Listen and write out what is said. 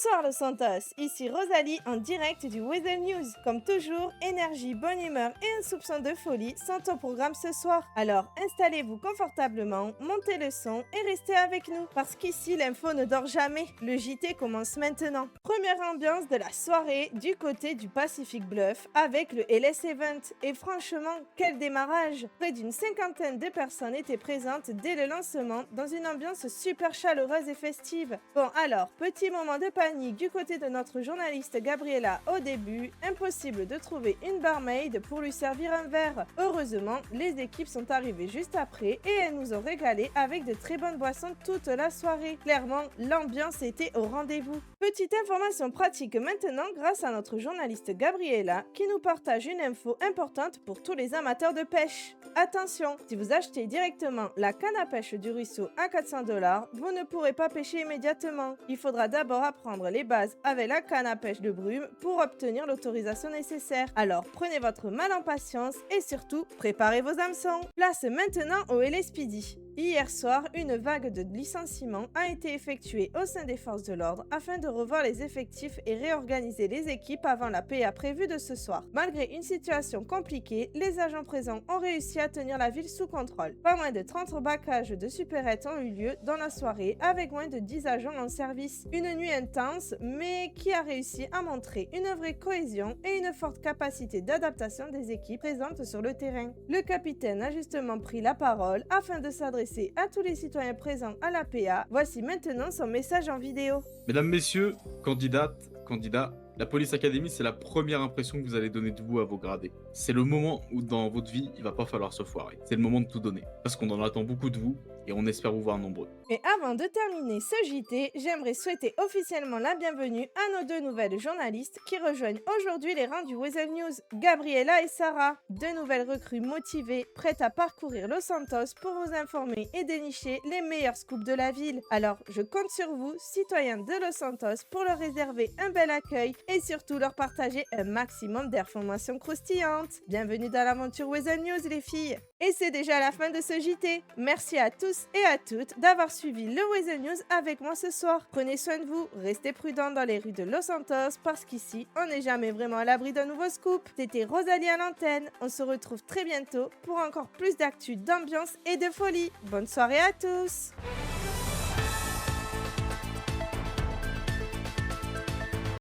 Bonsoir Los Santos, ici Rosalie en direct du Weasel News. Comme toujours, énergie, bonne humeur et un soupçon de folie sont au programme ce soir. Alors installez-vous confortablement, montez le son et restez avec nous. Parce qu'ici l'info ne dort jamais. Le JT commence maintenant. Première ambiance de la soirée du côté du Pacific Bluff avec le LS Event. Et franchement, quel démarrage! Près d'une cinquantaine de personnes étaient présentes dès le lancement dans une ambiance super chaleureuse et festive. Bon alors, petit moment de panique du côté de notre journaliste Gabriela au début, impossible de trouver une barmaid pour lui servir un verre. Heureusement, les équipes sont arrivées juste après et elles nous ont régalé avec de très bonnes boissons toute la soirée. Clairement, l'ambiance était au rendez-vous. Petite information pratique maintenant grâce à notre journaliste Gabriela qui nous partage une info importante pour tous les amateurs de pêche. Attention, si vous achetez directement la canne à pêche du ruisseau à 400$, vous ne pourrez pas pêcher immédiatement. Il faudra d'abord apprendre les bases avec la canne à pêche de brume pour obtenir l'autorisation nécessaire. Alors prenez votre mal en patience et surtout préparez vos hameçons. Place maintenant au LSPD. Hier soir, une vague de licenciements a été effectuée au sein des forces de l'ordre afin de revoir les effectifs et réorganiser les équipes avant la PA prévue de ce soir. Malgré une situation compliquée, les agents présents ont réussi à tenir la ville sous contrôle. Pas moins de 30 braquages de supérettes ont eu lieu dans la soirée avec moins de 10 agents en service. Une nuit intense, mais qui a réussi à montrer une vraie cohésion et une forte capacité d'adaptation des équipes présentes sur le terrain. Le capitaine a justement pris la parole afin de s'adresser à tous les citoyens présents à la PA. Voici maintenant son message en vidéo. Mesdames, messieurs, candidates, candidats, la Police Academy, c'est la première impression que vous allez donner de vous à vos gradés. C'est le moment où dans votre vie, il va pas falloir se foirer. C'est le moment de tout donner. Parce qu'on en attend beaucoup de vous et on espère vous voir nombreux. Et avant de terminer ce JT, j'aimerais souhaiter officiellement la bienvenue à nos deux nouvelles journalistes qui rejoignent aujourd'hui les rangs du Weasel News, Gabriela et Sarah. Deux nouvelles recrues motivées, prêtes à parcourir Los Santos pour vous informer et dénicher les meilleurs scoops de la ville. Alors, je compte sur vous, citoyens de Los Santos, pour leur réserver un bel accueil et surtout leur partager un maximum d'informations croustillantes. Bienvenue dans l'aventure Weasel News les filles. Et c'est déjà la fin de ce JT. Merci à tous et à toutes d'avoir suivi le Weasel News avec moi ce soir. Prenez soin de vous, restez prudents dans les rues de Los Santos parce qu'ici, on n'est jamais vraiment à l'abri d'un nouveau scoop. C'était Rosalie à l'antenne. On se retrouve très bientôt pour encore plus d'actu, d'ambiance et de folie. Bonne soirée à tous.